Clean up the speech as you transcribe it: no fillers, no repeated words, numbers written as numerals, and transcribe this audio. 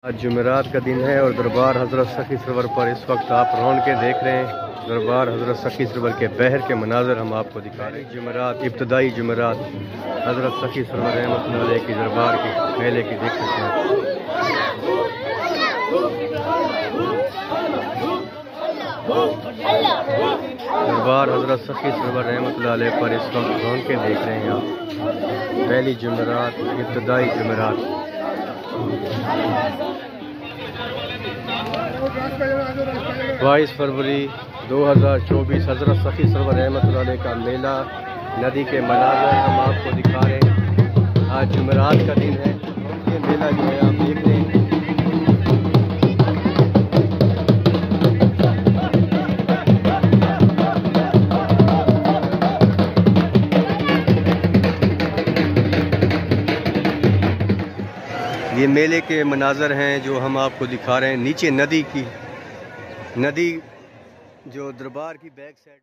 आज जुमेरात का दिन है और दरबार हज़रत सखी सरवर पर इस वक्त आप रौनकें देख रहे हैं। दरबार हज़रत सखी सरवर के बहर के मनाजर हम आपको दिखा रहे हैं। जुमेरात इब्तदाई जुमेरात हज़रत सखी सरवर रहमतुल्लाह अलैह की दरबार की मेले की देख सकते हैं। दरबार हज़रत सखी सरवर रहमतुल्लाह अलैह पर इस वक्त रौनकें देख रहे हैं आप। पहली जुमेरात इब्तदाई जुमेरात 22 फरवरी 2024 हज़रत सखी सरवर रहमतुल्लाह अलैह का मेला नदी के मनाज़र हम आपको दिखा रहे हैं। आज जुमेरात का दिन है। ये मेला जो है आप देख रहे हैं। ये मेले के मनाज़र हैं जो हम आपको दिखा रहे हैं। नीचे नदी जो दरबार की बैक साइड